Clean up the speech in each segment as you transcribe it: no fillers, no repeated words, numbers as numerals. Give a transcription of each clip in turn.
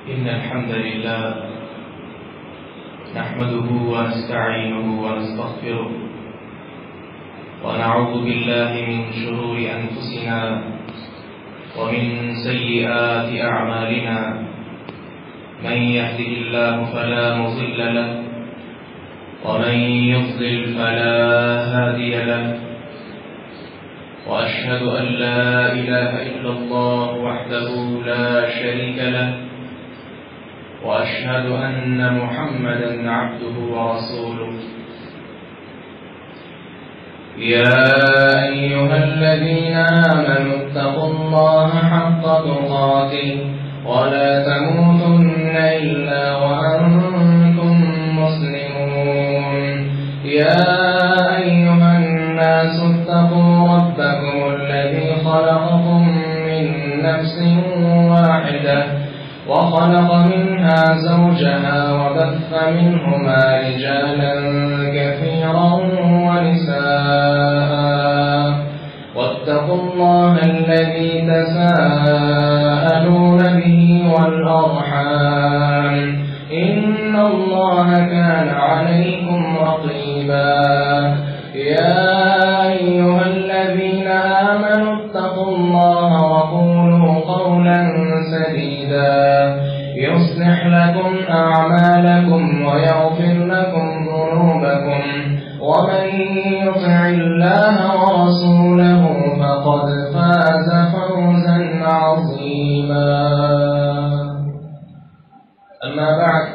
إن الحمد لله نحمده ونستعينه ونستغفره ونعوذ بالله من شرور أنفسنا ومن سيئات أعمالنا من يهده الله فلا مضل له ومن يضلل فلا هادي له وأشهد أن لا إله إلا الله وحده لا شريك له وأشهد أن محمدا عبده ورسوله يا أيها الذين آمنوا اتقوا الله حق تقاته ولا تموتن إلا وأنتم مسلمون يا أيها الناس اتقوا ربكم الذي خلقكم من نفس واحدة وخلق منها زوجها وبث منهما رجالا كثيرا ونساء واتقوا الله الذي تساءلون به والأرحام إن الله كان عليكم رقيبا يا أيها الذين آمنوا اتقوا الله وقولوا قولا سديدا يصلح لكم أعمالكم ويغفر لكم ذنوبكم ومن يطع الله ورسوله فقد فاز فوزا عظيما أما بعد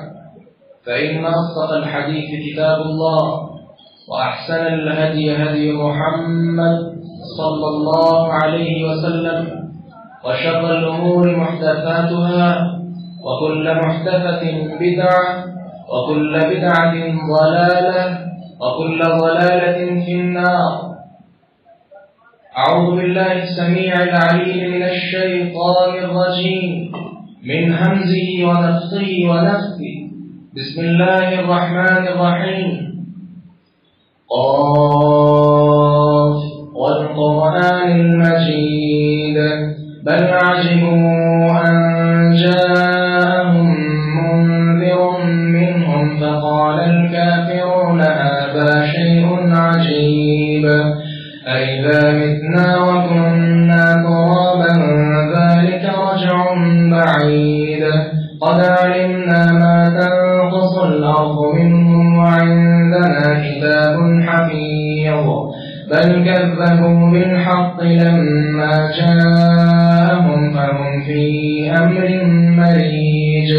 فإن أصدق الحديث كتاب الله وأحسن الهدي هدي محمد صلى الله عليه وسلم وشر الأمور محدثاتها وكل محدثة بدعة وكل بدعة ضلالة وكل ضلالة في النار. أعوذ بالله السميع العليم من الشيطان الرجيم من همزه ونفخه ونفثه. بسم الله الرحمن الرحيم. قاف والقرآن المجيد بل عجبوا أن جاءهم منذر منهم فقال الكافرون هذا شيء عجيب أئذا متنا وكنا ترابا ذلك رجع بعيد قد علمنا ما تنقص الأرض منهم وعندنا كتاب حفيظ بل كذبوا بالحق لما جاءهم فهم في أمر مريج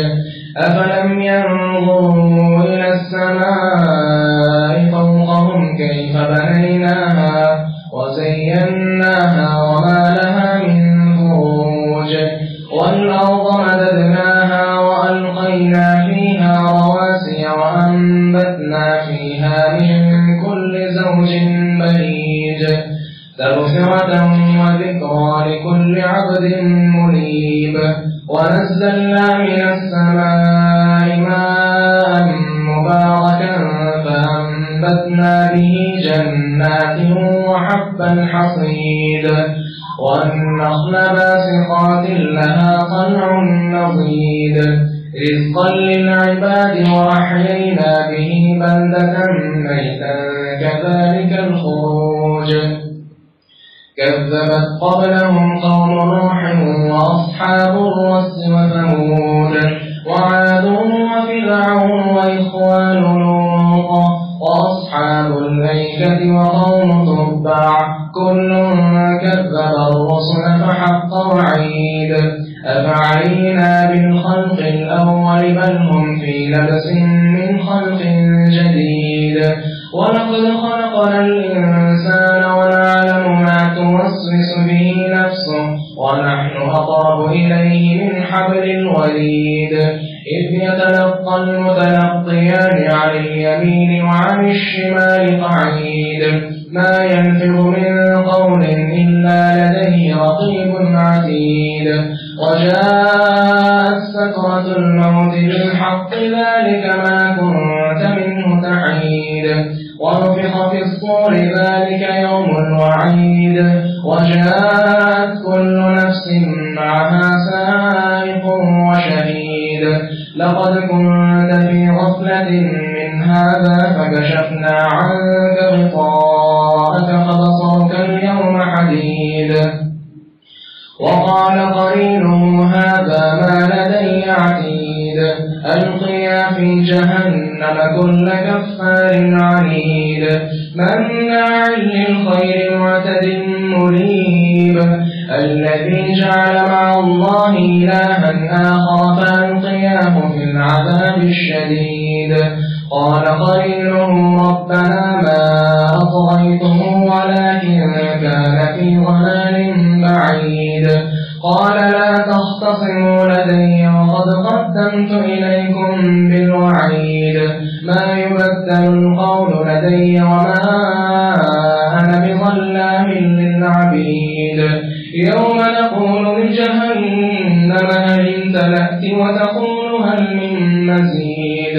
أفلم ينظروا إلى السماء فوقهم كيف بنيناها وزيناها وما لها من فروج والأرض مددناها وألقينا فيها رواسي وأنبتنا فيها من كل زوج بهيج تبصرة وذكرى لكل عبد منيب ونزلنا من السماء ماء مباركا فأنبتنا به جنات وحب الحصيد والنخل باسقات لها طلع نضيد رزقا للعباد وأحيينا به بلدة ميتا كذلك الخروج كذبت قبلهم قوم نوح وأصحاب الرس وثمود وعاد وفرعون وإخوان لوط وأصحاب الأيكة وقوم تبع كل كذب الرسل فحق وعيد أفعينا بالخلق الأول بل هم في لبس من خلق جديد ولقد خلقنا الإنسان ونعلم ما توسوس به نفسه ونحن أقرب إليه من حبل الوريد إذ يتلقى المتلقيان عن اليمين وعن الشمال قعيد ما يلفظ من قول إلا لديه رقيب عتيد وجاءت سكرة الموت بالحق ذلك ما كنت منه تحيد ونفخ في الصور ذلك يوم الوعيد وجاءت كل نفس معها سائق وشهيد لقد كنت في غفلة من هذا فكشفنا عنك غطاءك فبصرك اليوم حديد. وقال قرينه هذا ما لدي عتيد. ألقيا في جهنم كل كفار عنيد مناع للخير معتد مريب الذي جعل مع الله إلها آخر فألقياه في العذاب الشديد. قال قرينه ربنا ما أطغيته ولكن كان في ضلال بعيد. قال لا تختصموا لدي وقد قدمت إليكم بالوعيد. ما يبدل القول لدي وما أنا بظلام للعبيد. يوم نقول لجهنم هل امتلأت وتقول هل من مزيد.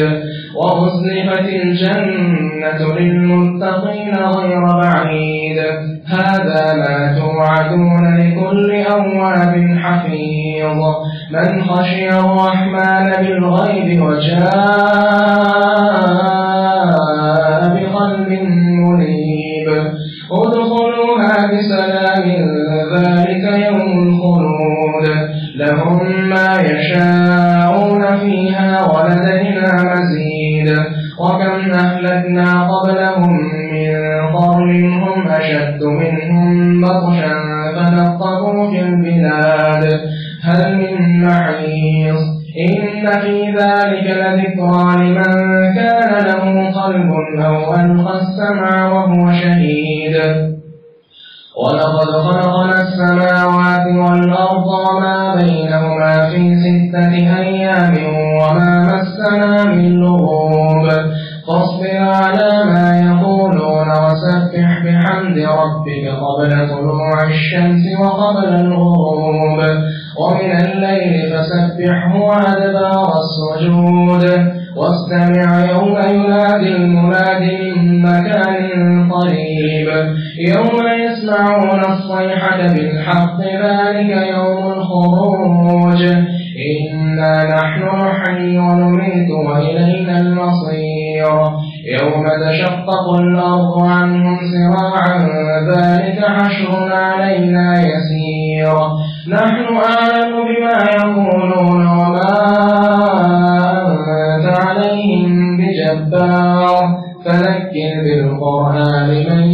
وأزلفت الجنة للمتقين غير بعيد. هذا ما توعدون لكل أواب حفيظ من خشي الرحمن بالغيب وجاء بقلب منيب. ادخلوها بسلام ذلك يوم الخلود لهم ما يشاءون فيها ولدينا مزيد. وكم أهلكنا قبلهم من قرن هم أشد منهم بطشا فنطقوا في البلاد هل من محيص. إن في ذلك لذكرى لمن كان له قلب أو ألقى السمع وهو شهيد. ولقد خلقنا السماوات والأرض وما بينهما في 6 أيام وما مسنا من لغوب. فاصبر على ما يقولون وسبح بحمد ربك قبل طلوع الشمس وقبل الغروب ومن الليل فسبحه وأدبار السجود. واستمع يوم ينادي المناد من مكان قريب يوم يسمعون الصيحة بالحق ذلك يوم الخروج. إنا نحن نحيي ونميت وإلينا المصير. يوم تشقق الأرض عنهم سراعا ذلك حشر علينا يسير. نحن أعلم بما يقولون وما أنت عليهم بجبار فذكر بالقرآن من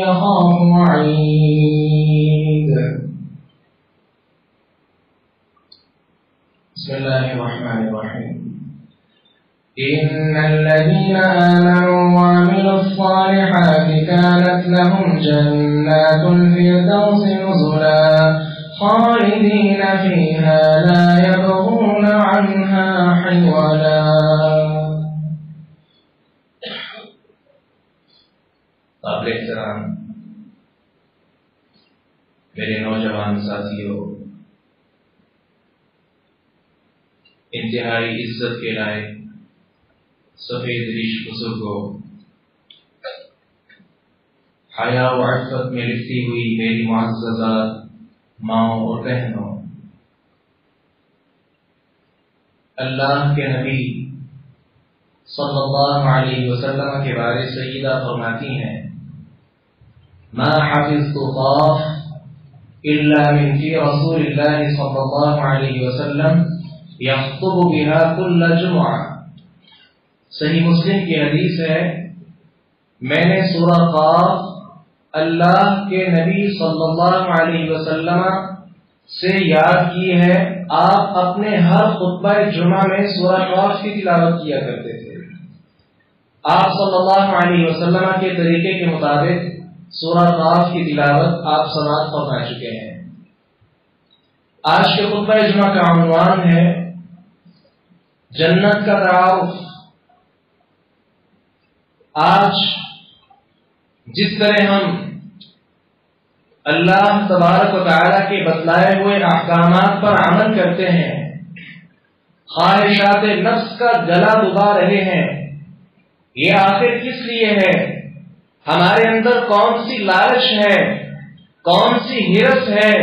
يخاف وعيد. بسم الله الرحمن الرحيم. إن الذين آمنوا وعملوا الصالحات كانت لهم جنات الفردوس نزلا خالدين فيها لا يبغون عنها حولا. قابل احترام میرے نوجوان ساتھیوں، انتہائی عزت کے لائق سفید ریش بزرگوں، حیا و عفت میں لکھی ہوئی میری معززہ ماؤں اور بہنوں، اللہ کے نبی صلی اللہ علیہ وسلم کے بارے سیدہ فرماتی ہیں ما حفظت طاف الا من في رسول الله صلی اللہ علیہ وسلم يخطب بها كل جمعہ۔ صحیح مسلم کی حدیث ہے، میں نے سورہ قاف اللہ کے نبی صلی اللہ علیہ وسلم سے یاد کی ہے، آپ اپنے ہر خطبہ جمعہ میں سورہ قاف کی تلاوت کیا کرتے تھے۔ آپ صلی اللہ علیہ وسلم کے طریقے کے مطابق سورہ قاف کی تلاوت آپ سماعت فرما چکے ہیں۔ آج کے خطبہ جمعہ کا عنوان ہے جنت کا تعارف۔ آج جس طرح ہم اللہ تبارک و تعالی کے بتلائے ہوئے احکامات پر عمل کرتے ہیں، خواہشات نفس کا گلا دبا رہے ہیں، یہ آخر کس لیے ہے؟ ہمارے اندر کون سی لالچ ہے، کون سی ہرس ہے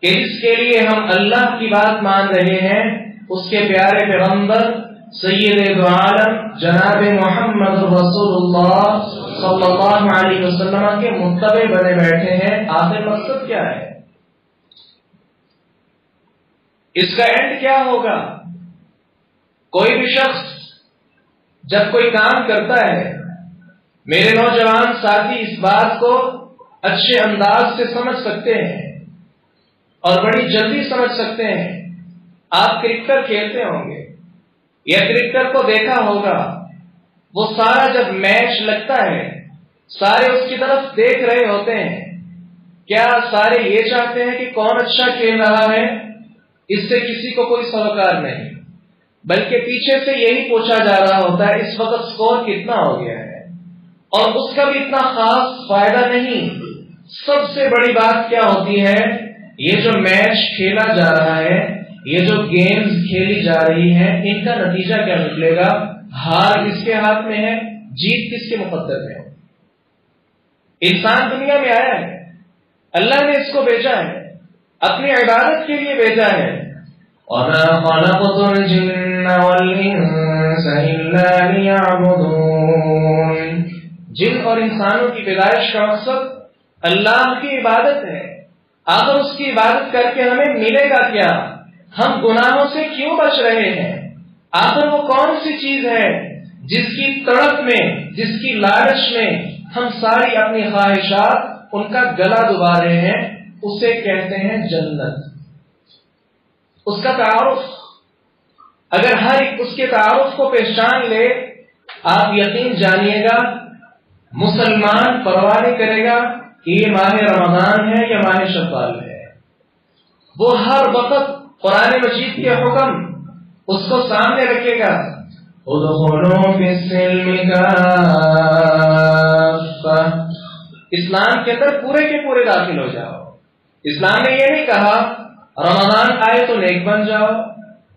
کہ جس کے لیے ہم اللہ کی بات مان رہے ہیں اس کے پیارے پیغمبر سید دو عالم جناب محمد رسول اللہ صلی اللہ علیہ وسلم کے متبع بنے بیٹھے ہیں. آخر مقصد کیا ہے؟ اس کا اینڈ کیا ہوگا؟ کوئی بھی شخص جب کوئی کام کرتا ہے، میرے نوجوان ساتھی اس بات کو اچھے انداز سے سمجھ سکتے ہیں اور بڑی جلدی سمجھ سکتے ہیں. آپ کرکٹر کھیلتے ہوں گے یا کرکٹر کو دیکھا ہوگا، وہ سارا جب میچ لگتا ہے سارے اس کی طرف دیکھ رہے ہوتے ہیں. کیا سارے یہ چاہتے ہیں کہ کون اچھا کھیل رہا ہے؟ اس سے کسی کو کوئی سروکار نہیں، بلکہ پیچھے سے یہی پوچھا جا رہا ہوتا ہے اس وقت سکور کتنا ہو گیا ہے، اور اس کا بھی اتنا خاص فائدہ نہیں. سب سے بڑی بات کیا ہوتی ہے؟ یہ جو میچ کھیلا جا رہا ہے، یہ جو گیمز کھیلی جا رہی ہیں، ان کا نتیجہ کیا نکلے گا؟ ہار کس کے ہاتھ میں ہے؟ جیت کس کے مقدر میں ہے؟ انسان دنیا میں آیا ہے، اللہ نے اس کو بھیجا ہے، اپنی عبادت کے لیے بھیجا ہے. وَمَا خَلَقْتُ الْجِنَّ وَالْإِنسَ إِلَّا لِيَعْبُدُونِ. جن اور انسانوں کی پیدائش کا مقصد اللہ کی عبادت ہے. آخر اس کی عبادت کر کے ہمیں ملے گا کیا؟ ہم گناہوں سے کیوں بچ رہے ہیں؟ آخر وہ کون سی چیز ہے جس کی تڑپ میں، جس کی لالچ میں ہم ساری اپنی خواہشات ان کا گلا دبا رہے ہیں؟ اسے کہتے ہیں جنت. اس کا تعارف، اگر ہر ایک اس کے تعارف کو پہچان لے، آپ یقین جانیے گا مسلمان پرواہ نہیں کرے گا کہ یہ ماہ رمضان ہے یا ماہ شوال ہے. وہ ہر وقت قرآن مجید کے حکم اس کو سامنے رکھے گا. ادخلوا فی السلم کافہ، اسلام کے اندر پورے کے پورے داخل ہو جاؤ. اسلام نے یہ نہیں کہا رمضان آئے تو نیک بن جاؤ،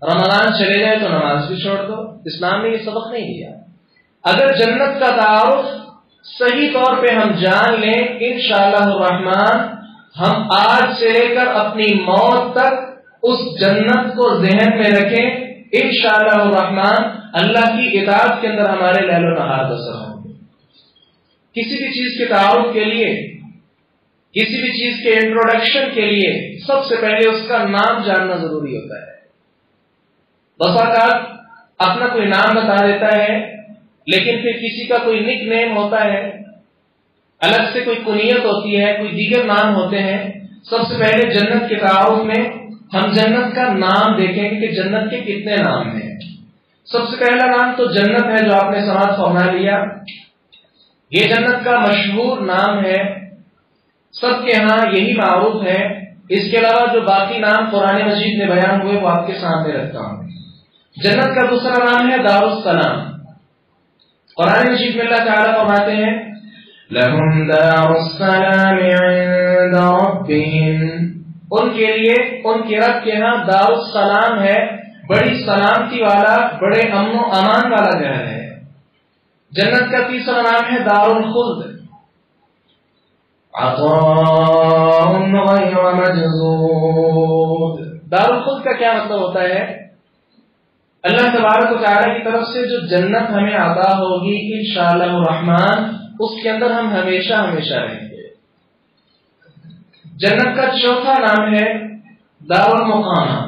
رمضان چلے جائے تو نماز بھی چھوڑ دو. اسلام نے یہ سبق نہیں دیا. اگر جنت کا تعارف صحیح طور پہ ہم جان لیں، انشاءاللہ الرحمن ہم آج سے لے کر اپنی موت تک اس جنت کو ذہن میں رکھیں. انشاءاللہ الرحمن اللہ کی اطاعت کے اندر ہمارے لیل و نہار بسر ہوں گے. کسی بھی چیز کے تعارف کے لیے، کسی بھی چیز کے انٹروڈکشن کے لیے سب سے پہلے اس کا نام جاننا ضروری ہوتا ہے. بس اوقات اپنا کوئی نام بتا دیتا ہے، لیکن پھر کسی کا کوئی نک نیم ہوتا ہے، الگ سے کوئی کنیت ہوتی ہے، کوئی دیگر نام ہوتے ہیں. سب سے پہلے جنت کے تعارف میں ہم جنت کا نام دیکھیں گے کہ جنت کے کتنے نام ہیں. سب سے پہلا نام تو جنت ہے جو آپ نے سماعت فرما لیا. یہ جنت کا مشہور نام ہے، سب کے ہاں یہی معروف ہے. اس کے علاوہ جو باقی نام قرآن مجید میں بیان ہوئے وہ آپ کے سامنے رکھتا ہوں. جنت کا دوسرا نام ہے دارالسلام. قرآن مجید میں اللہ تعالیٰ فرماتے ہیں لَهُمْ دَارُ السَّلَامِ عِنْدَ رَبِّهِمْ، ان کے لیے ان کے رب کے ہاں دار السلام ہے، بڑی سلامتی والا، بڑے امن و امان والا گھر ہے. جنت کا تیسرا نام ہے دار الخلد، عطاء غیر مجذوذ. دار الخلد کا کیا مطلب ہوتا ہے؟ اللہ تبارک و تعالیٰ کی طرف سے جو جنت ہمیں عطا ہوگی انشاءاللہ الرحمن، اس کے اندر ہم ہمیشہ ہمیشہ رہیں گے. جنت کا چوتھا نام ہے دار المقامہ،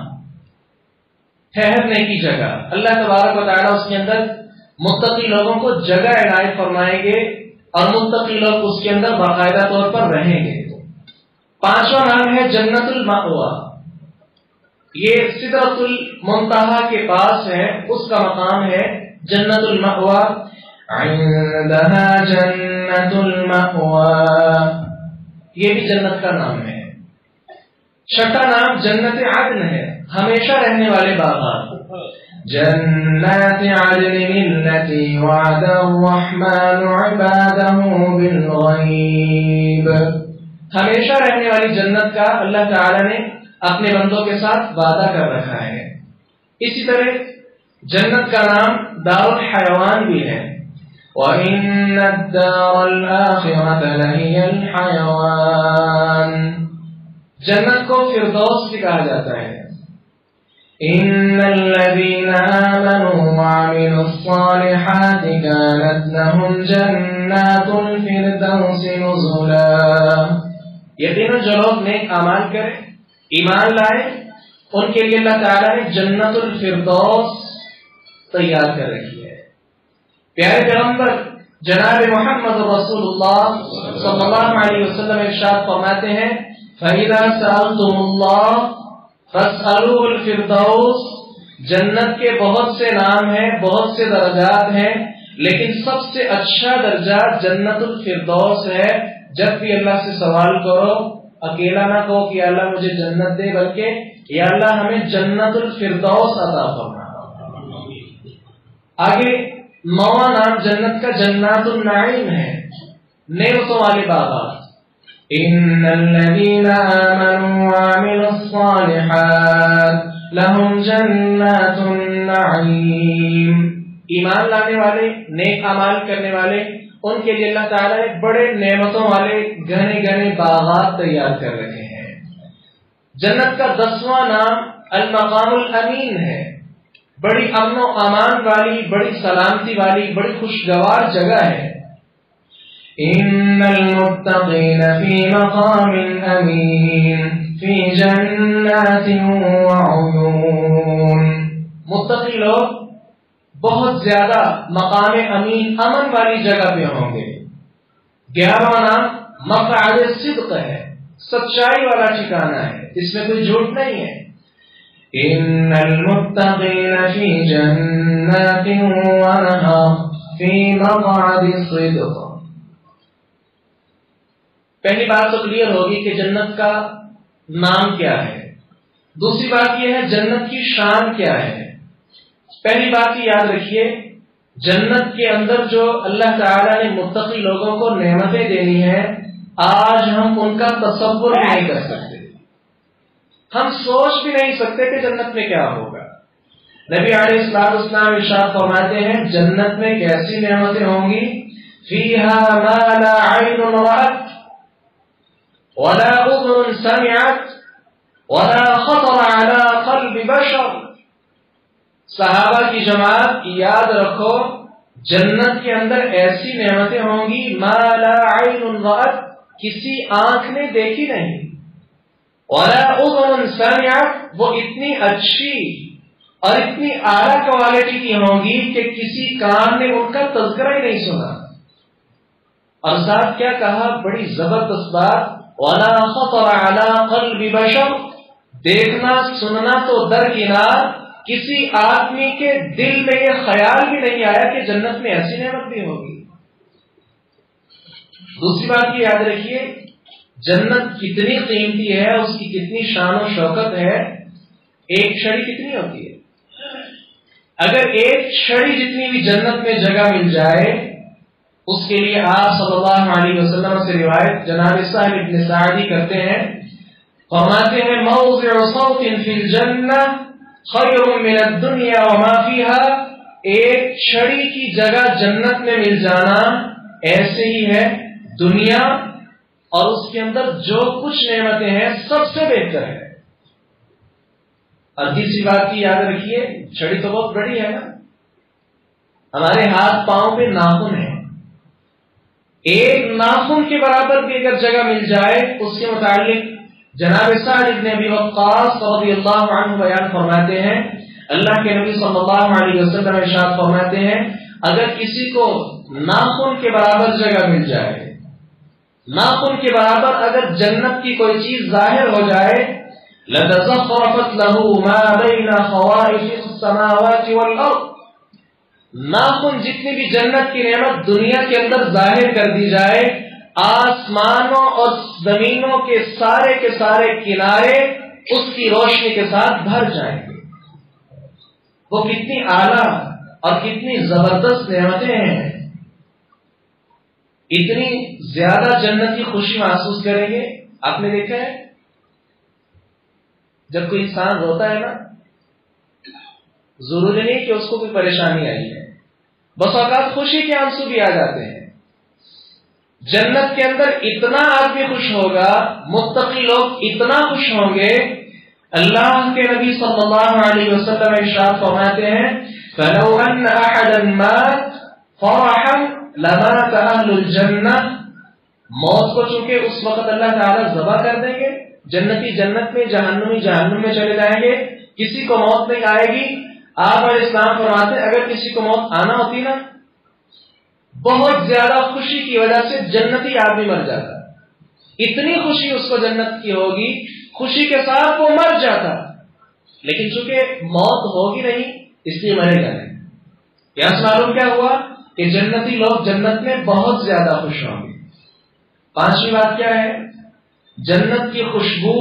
ٹھہرنے کی جگہ. اللہ تبارک و تعالیٰ اس کے اندر متقی لوگوں کو جگہ عنایت فرمائیں گے اور متقی لوگ اس کے اندر باقاعدہ طور پر رہیں گے. پانچواں نام ہے جنت المأویٰ. یہ سدرۃ المنتہا کے پاس ہے، اس کا مقام ہے جنت المأویٰ. عندها جنت المأویٰ، یہ بھی جنت کا نام ہے. چھٹا نام جنت عدن ہے، ہمیشہ رہنے والے باغات. جنات عدن التي وعد الرحمن عباده بالغیب، ہمیشہ رہنے والی جنت کا اللہ تعالی نے اپنے بندوں کے ساتھ وعدہ کر رکھا ہے. اسی طرح جنت کا نام دار الحیوان بھی ہے. وَإِنَّ الدَّارَ الْآخِرَةَ لَهِيَ الْحَيَوَانُ، جنت کو فردوس بھی کہا جاتا ہے. إن الذين آمنوا وعملوا الصالحات كانت لهم جنات الفردوس نزلا. یقیناً جو لوگ نیک اعمال کریں، ایمان لائے، ان کے لیے اللہ تعالیٰ نے جنت الفردوس تیار کر رکھی ہے. پیارے پیغمبر جناب محمد رسول اللہ صلی اللہ علیہ وسلم ارشاد فرماتے ہیں فَإِذَا سَأَلْتُمُ اللَّهَ فَاسْأَلُوهُ الْفِرْدَوْسَ. جنت کے بہت سے نام ہیں، بہت سے درجات ہیں، لیکن سب سے اچھا درجہ جنت الفردوس ہے. جب بھی اللہ سے سوال کرو، اکیلا نہ کہو کہ یا اللہ مجھے جنت دے، بلکہ یا اللہ ہمیں جنت الفردوس عطا فرما. آگے نواں نام جنت کا جنات النعیم ہے، نعمتوں والے باغات. ان الذين آمنوا وعملوا الصالحات لهم جنات النعیم. ایمان لانے والے، نیک اعمال کرنے والے، ان کے لیے اللہ تعالیٰ نے بڑے نعمتوں والے گھنے گھنے باغات تیار کر رکھے ہیں. جنت کا 10واں نام المقام الامین ہے، بڑی امن و امان والی، بڑی سلامتی والی، بڑی خوشگوار جگہ ہے. ان المتقین فی مقام امین فی جنات وعیون. متقی لوگ بہت زیادہ مقام امین، امن والی جگہ پہ ہوں گے. 11واں نام مقعد صدق ہے، سچائی والا ٹھکانہ ہے، اس میں کوئی جھوٹ نہیں ہے. ان المتقین فی جنات ونہر فی مقعد صدق. پہلی بات تو کلیئر ہوگی کہ جنت کا نام کیا ہے. دوسری بات یہ ہے جنت کی شان کیا ہے. پہلی بات یہ یاد رکھیے، جنت کے اندر جو اللہ تعالیٰ نے متقی لوگوں کو نعمتیں دینی ہیں، آج ہم ان کا تصور بھی نہیں کر سکتے، ہم سوچ بھی نہیں سکتے کہ جنت میں کیا ہوگا. نبی علیہ السلام ارشاد فرماتے ہیں جنت میں کیسی نعمتیں ہوں گی. فیہا ما لا عین رأت ولا اذن سمعت ولا خطر على قلب بشر. صحابہ کی جماعت یاد رکھو، جنت کے اندر ایسی نعمتیں ہوں گی ما لا عین رأت، کسی آنکھ نے دیکھی نہیں، ولا اذن سمعت، وہ اتنی اچھی اور اتنی اعلیٰ کوالٹی کی ہوں گی کہ کسی کان نے ان کا تذکرہ ہی نہیں سنا. اور ساتھ کیا کہا، بڑی زبردست بات، ولا خطر على قلب بشر. دیکھنا سننا تو درکنار، کسی آدمی کے دل میں یہ خیال بھی نہیں آیا کہ جنت میں ایسی نعمت بھی ہوگی. دوسری بات یہ یاد رکھیے، جنت کتنی قیمتی ہے، اس کی کتنی شان و شوکت ہے. ایک چھڑی کتنی ہوتی ہے؟ اگر ایک چھڑی جتنی بھی جنت میں جگہ مل جائے، اس کے لیے آپ صلی اللہ علیہ وسلم سے روایت جناب سہل بن سعدی کرتے ہیں، فرماتے ہیں موضع صوت فی الجنہ خیر من الدنیا وما فیہا. ایک چھڑی کی جگہ جنت میں مل جانا ایسے ہی ہے دنیا اور اس کے اندر جو کچھ نعمتیں ہیں سب سے بہتر ہے. اور تیسری بات کی یاد رکھیے، چھڑی تو بہت بڑی ہے نا، ہمارے ہاتھ پاؤں پہ ناخن ہے، ایک ناخن کے برابر بھی اگر جگہ مل جائے. اس کے متعلق جناب سعد بن ابی وقاص رضی اللہ عنہ بیان فرماتے ہیں، اللہ کے نبی صلی اللہ علیہ وسلم ارشاد فرماتے ہیں اگر کسی کو ناخن کے برابر جگہ مل جائے، ناخن کے برابر اگر جنت کی کوئی چیز ظاہر ہو جائے، لَتَزَخْرَفَتْ لَهُ مَا بَيْنَ خَوَائِفِ السَّمَاوَاتِ وَالْأَرْضِ. ناخن جتنی بھی جنت کی نعمت دنیا کے اندر ظاہر کر دی جائے، آسمانوں اور زمینوں کے سارے کنارے اس کی روشنی کے ساتھ بھر جائیں گے. وہ کتنی اعلیٰ اور کتنی زبردست نعمتیں ہیں. اتنی زیادہ جنت کی خوشی محسوس کریں گے. آپ نے دیکھا ہے جب کوئی انسان روتا ہے نا، ضروری نہیں کہ اس کو کوئی پریشانی آئی ہے، بس اوقات خوشی کے آنسو بھی آ جاتے ہیں. جنت کے اندر اتنا آدمی خوش ہوگا، متقی لوگ اتنا خوش ہوں گے اللہ کے نبی صلی اللہ علیہ وسلم ارشاد فرماتے ہیں فَلَوْ أَنَّ أَحَدًا مَاتَ فَرَحًا لَمَاتَ أَهْلُ الْجَنَّةِ، موت کو چونکہ اس وقت اللہ تعالیٰ ذبح کر دیں گے، جنتی جنت میں، جہنمی جہنم میں چلے جائیں گے، کسی کو موت نہیں آئے گی۔ آپ علیہ السلام فرماتے ہیں اگر کسی کو موت آنا ہوتی نا، بہت زیادہ خوشی کی وجہ سے جنتی آدمی مر جاتا، اتنی خوشی اس کو جنت کی ہوگی، خوشی کے ساتھ وہ مر جاتا، لیکن چونکہ موت ہوگی نہیں اس لیے مرے گا نہیں۔ یہاں معلوم کیا ہوا کہ جنتی لوگ جنت میں بہت زیادہ خوش ہوں گے۔ پانچویں بات کیا ہے؟ جنت کی خوشبو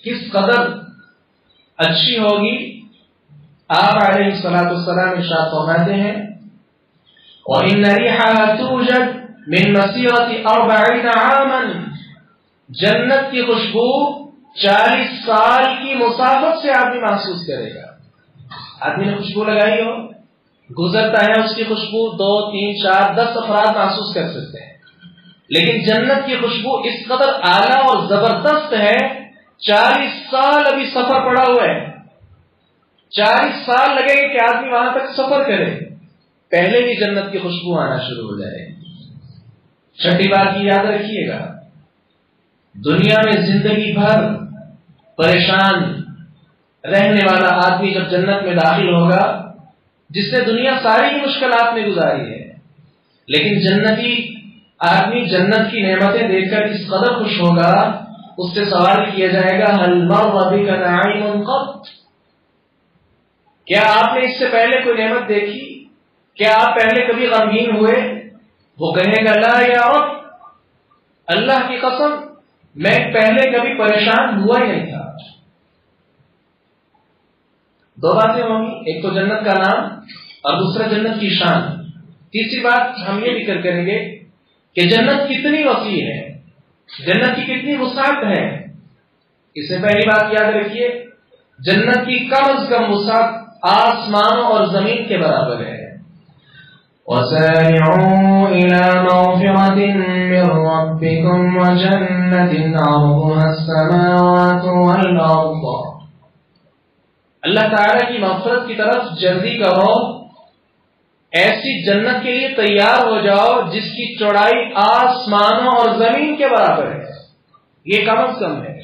کس قدر اچھی ہوگی؟ آپ علیہ الصلوۃ والسلام ارشاد فرماتے ہیں وَإِنَّ رِيحَهَا تُوجَدُ مِن مَسِيرَةِ 40 عَامًا، جنت کی خوشبو 40 سال کی مسافت سے آدمی محسوس کرے گا۔ آدمی نے خوشبو لگائی ہو، گزرتا ہے اس کی خوشبو 2 3 4 10 افراد محسوس کر سکتے ہیں، لیکن جنت کی خوشبو اس قدر اعلیٰ اور زبردست ہے، 40 سال ابھی سفر پڑا ہوا ہے، 40 سال لگے گا کہ آدمی وہاں تک سفر کرے، پہلے بھی جنت کی خوشبو آنا شروع ہو جائے۔ چھٹی بات یہ یاد رکھیے گا، دنیا میں زندگی بھر پریشان رہنے والا آدمی جب جنت میں داخل ہوگا، جس نے دنیا ساری کی مشکلات میں گزاری ہے، لیکن جنتی آدمی جنت کی نعمتیں دیکھ کر اس قدر خوش ہوگا، اس سے سوال کیا جائے گا هل مر بك نعيم قط، کیا آپ نے اس سے پہلے کوئی نعمت دیکھی؟ کیا آپ پہلے کبھی غمگین ہوئے؟ وہ کہے گا لا یا رب، اللہ کی قسم میں پہلے کبھی پریشان ہوا ہی نہیں تھا۔ دو باتیں ہوں گی، ایک تو جنت کا نام اور دوسرا جنت کی شان۔ تیسری بات ہم یہ ذکر کریں گے کہ جنت کتنی وسیع ہے، جنت کی کتنی وسعت ہے۔ اس سے پہلی بات یاد رکھیے، جنت کی کم از کم وسعت آسمانوں اور زمین کے برابر ہے۔ وَسَارِعُوا إِلَى مَغْفِرَةٍ مِّن رَّبِّكُمْ وَجَنَّةٍ عَرْضُهَا السَّمَاوَاتُ وَالْأَرْضُ، اللہ تعالیٰ کی مغفرت کی طرف جلدی کرو، ایسی جنت کے لیے تیار ہو جاؤ جس کی چوڑائی آسمانوں اور زمین کے برابر ہے، یہ کم از کم ہے۔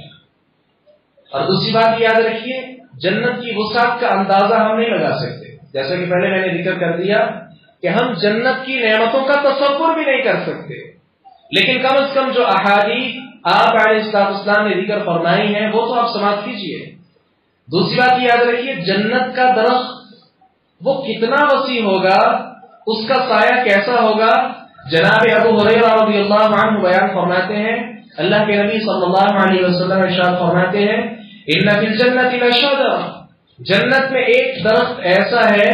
اور دوسری بات یاد رکھیے، جنت کی وسعت کا اندازہ ہم نہیں لگا سکتے، جیسا کہ پہلے میں نے ذکر کر دیا کہ ہم جنت کی نعمتوں کا تصور بھی نہیں کر سکتے، لیکن کم از کم جو احادیث آپ علیہ السلام نے ذکر فرمائی ہیں وہ تو آپ سماعت کیجیے۔ دوسری بات یاد رکھیے، جنت کا درخت وہ کتنا وسیع ہوگا، اس کا سایہ کیسا ہوگا۔ جناب ابو ہریرہ رضی اللہ عنہ بیان فرماتے ہیں، اللہ کے نبی صلی اللہ علیہ وسلم ارشاد فرماتے ہیں ان فی الجنۃ لشجرہ، جنت میں ایک درخت ایسا ہے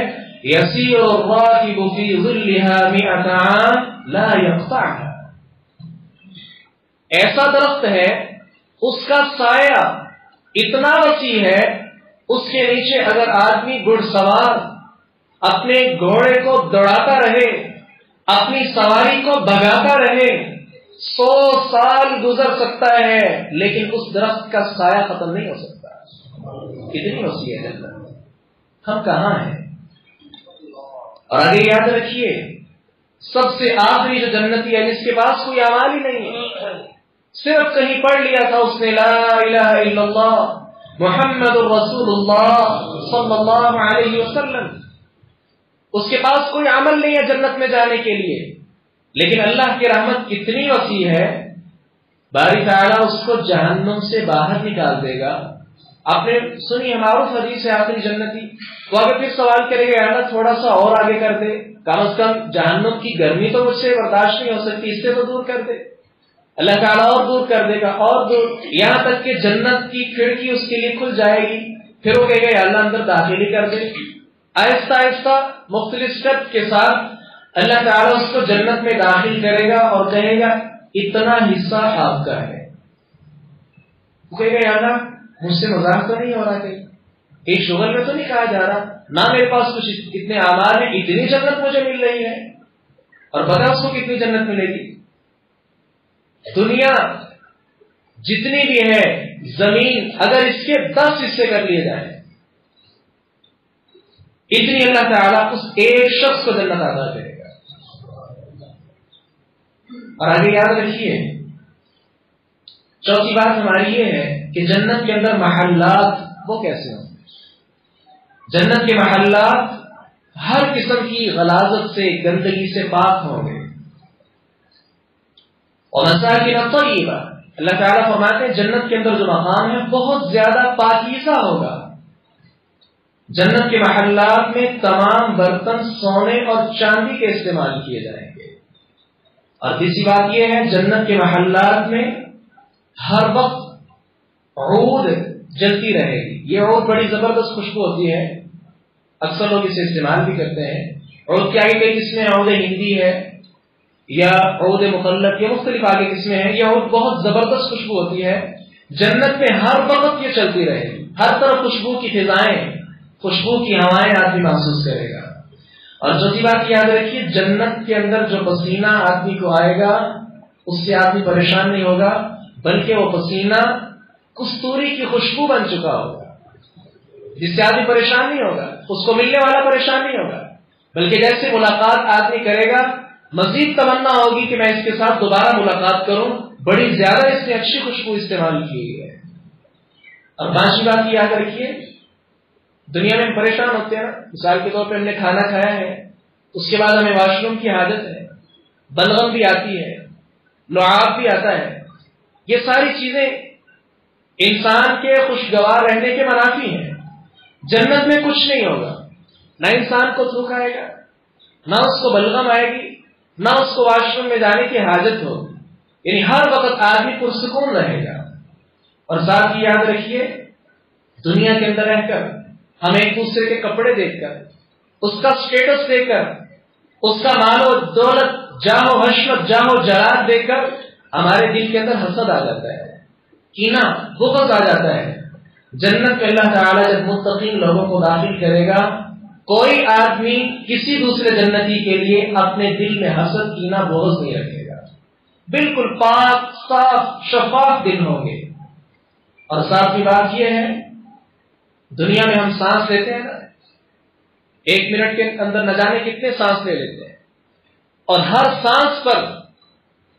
یسیر الراکب فی ظلها 100 عام لا یقطعها، ایسا درخت ہے اس کا سایہ اتنا وسیع ہے، اس کے نیچے اگر آدمی گھڑ سوار اپنے گھوڑے کو دوڑاتا رہے، اپنی سواری کو بھگاتا رہے، 100 سال گزر سکتا ہے لیکن اس درخت کا سایہ ختم نہیں ہو سکتا۔ کتنی وسیع ہے جنت، ہم کہاں ہیں؟ اور آگے یاد رکھیے، سب سے آخری جو جنتی ہے جس کے پاس کوئی اعمال ہی نہیں ہے، صرف کہیں پڑھ لیا تھا اس نے لا الہ الا اللہ محمد الرسول اللہ صلی اللہ علیہ وسلم، اس کے پاس کوئی عمل نہیں ہے جنت میں جانے کے لیے، لیکن اللہ کی رحمت کتنی وسیع ہے، باری تعالیٰ اس کو جہنم سے باہر نکال دے گا۔ آپ نے سنی معروف حدیث ہے آخری جنتی، تو اگر پھر سوال کرے گا اللہ تھوڑا سا اور آگے کر دے، کم از کم جہنم کی گرمی تو مجھ سے برداشت نہیں ہو سکتی، اس سے تو دور کر دے، اللہ تعالیٰ اور دور کر دے گا، اور دور، یہاں تک کہ جنت کی کھڑکی اس کے لیے کھل جائے گی، پھر وہ کہے گا اللہ اندر داخل ہی کر دے۔ آہستہ آہستہ مختلف سٹیپ کے ساتھ اللہ تعالیٰ اس کو جنت میں داخل کرے گا اور کہے گا اتنا حصہ آپ کا ہے۔ وہ کہے گا یا اللہ مجھ سے مذاق تو نہیں ہو رہا، کہیں ایک شغل میں تو نہیں کہا جا رہا، نہ میرے پاس کچھ اتنے اعمال ہیں، اتنی جنت مجھے مل رہی ہے۔ اور پتہ اس کو کتنی جنت ملے گی؟ دنیا جتنی بھی ہے زمین اگر اس کے 10 حصے کر لیے جائیں، اتنی اللہ تعالیٰ اس ایک شخص کو جنت عطا کرے گا۔ اور آگے یاد رکھیے، چوتھی بات ہماری یہ ہے کہ جنت کے اندر محلات وہ کیسے ہوں۔ جنت کے محلات ہر قسم کی غلاظت سے، گندگی سے پاک ہوں گے۔ اور مساکن طیبہ، اللہ تعالیٰ فرماتے ہیں جنت کے اندر جو مقام ہے بہت زیادہ پاکیزہ ہوگا۔ جنت کے محلات میں تمام برتن سونے اور چاندی کے استعمال کیے جائیں گے۔ اور تیسری بات یہ ہے، جنت کے محلات میں ہر وقت عود جلتی رہے گی۔ یہ عود بڑی زبردست خوشبو ہوتی ہے، اکثر لوگ اسے استعمال بھی کرتے ہیں۔ عود کی آگے کئی قسمیں، عود ہندی ہے یا عود مخلط، یہ مختلف آگے قسمیں ہیں۔ یہ عود بہت زبردست خوشبو ہوتی ہے، جنت میں ہر وقت یہ چلتی رہے گی۔ ہر طرف خوشبو کی فضائیں، خوشبو کی ہوائیں آدمی محسوس کرے گا۔ اور چوتھی بات یاد رکھیے، جنت کے اندر جو پسینہ آدمی کو آئے گا اس سے آدمی پریشان نہیں ہوگا، بلکہ وہ پسینہ کستوری کی خوشبو بن چکا ہوگا، جس سے آدمی پریشان نہیں ہوگا، اس کو ملنے والا پریشان نہیں ہوگا، بلکہ جیسے ملاقات آدمی کرے گا مزید تمنا ہوگی کہ میں اس کے ساتھ دوبارہ ملاقات کروں، بڑی زیادہ اس نے اچھی خوشبو استعمال کی ہے۔ اور پانچویں بات یاد رکھیے، دنیا میں ہم پریشان ہوتے ہیں، مثال کے طور پہ ہم نے کھانا کھایا ہے، اس کے بعد ہمیں واش روم کی حاجت ہے، بلغم بھی آتی ہے، لعاب بھی آتا ہے۔ یہ ساری چیزیں انسان کے خوشگوار رہنے کے منافی ہیں۔ جنت میں کچھ نہیں ہوگا، نہ انسان کو تھوک آئے گا، نہ اس کو بلغم آئے گی، نہ اس کو واش روم میں جانے کی حاجت ہوگی، یعنی ہر وقت آدمی پرسکون رہے گا۔ اور ساتھ ہی یاد رکھیے، دنیا کے اندر رہ کر ہم ایک دوسرے کے کپڑے دیکھ کر، اس کا سٹیٹس دیکھ کر، اس کا مال و دولت، جاہ و حشمت، جاہ و جلال دیکھ کر ہمارے دل کے اندر حسد آ جاتا ہے، کینہ، بغض آ جاتا ہے۔ جنت میں اللہ تعالیٰ جب متقین لوگوں کو داخل کرے گا، کوئی آدمی کسی دوسرے جنتی کے لیے اپنے دل میں حسد، کینہ، بغض نہیں رکھے گا، بالکل پاک، صاف، شفاف دل ہوں گے۔ اور ساتھ کی بات یہ ہے، دنیا میں ہم سانس لیتے ہیں نا، 1 منٹ کے اندر نہ جانے کتنے سانس لے لیتے ہیں، اور ہر سانس پر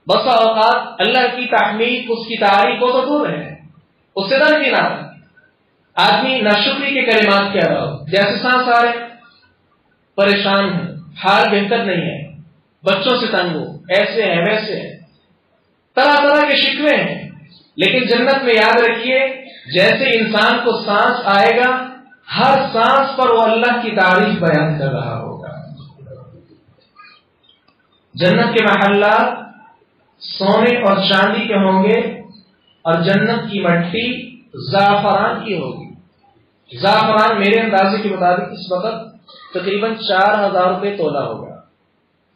بسا اوقات اللہ کی تحمید، اس کی تعریف ہو تو دور ہے، اس سے درکنار آدمی ناشکری کے کلمات کہہ رہا ہو، جیسے سانس آ رہے پریشان ہوں، حال بہتر نہیں ہے، بچوں سے تنگ ہو، ایسے ہیں ویسے ہیں، طرح طرح کے شکوے ہیں۔ لیکن جنت میں یاد رکھیے، جیسے انسان کو سانس آئے گا، ہر سانس پر وہ اللہ کی تعریف بیان کر رہا ہوگا۔ جنت کے محلات سونے اور چاندی کے ہوں گے، اور جنت کی مٹی زعفران کی ہوگی۔ زعفران میرے اندازے کے مطابق اس وقت تقریباً 4000 روپے تولہ ہوگا۔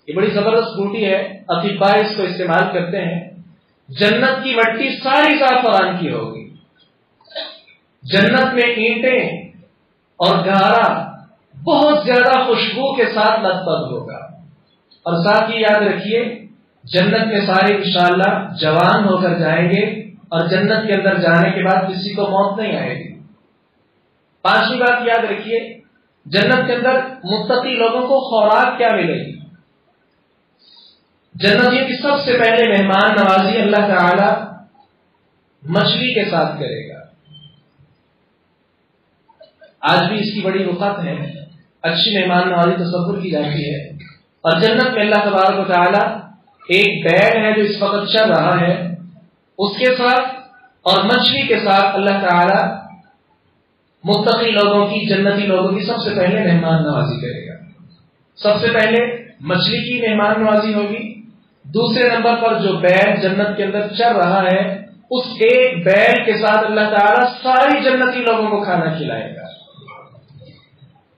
یہ بڑی زبردست بوٹی ہے، اطباء اس کو استعمال کرتے ہیں۔ جنت کی مٹی ساری زعفران کی ہوگی۔ جنت میں اینٹیں اور گارا بہت زیادہ خوشبو کے ساتھ لت پت ہوگا۔ اور ساتھ ہی یاد رکھیے، جنت میں سارے انشاءاللہ جوان ہو کر جائیں گے، اور جنت کے اندر جانے کے بعد کسی کو موت نہیں آئے گی۔ پانچویں بات یاد رکھیے، جنت کے اندر متقی لوگوں کو خوراک کیا ملے گی؟ جنتیوں کی سب سے پہلے مہمان نوازی اللہ تعالی مچھلی کے ساتھ کرے گا۔ آج بھی اس کی بڑی رخت ہے، اچھی مہمان نوازی تصور کی جاتی ہے۔ اور جنت میں اللہ تبارک و تعالی ایک بیڑ ہے جو اس وقت چل رہا ہے، اس کے ساتھ اور مچھلی کے ساتھ اللہ تعالی متقی لوگوں کی، جنتی لوگوں کی سب سے پہلے مہمان نوازی کرے گا۔ سب سے پہلے مچھلی کی مہمان نوازی ہوگی، دوسرے نمبر پر جو بیڑ جنت کے اندر چل رہا ہے، اس ایک بیڑ کے ساتھ اللہ تعالیٰ ساری جنتی لوگوں کو کھانا کھلائے گا۔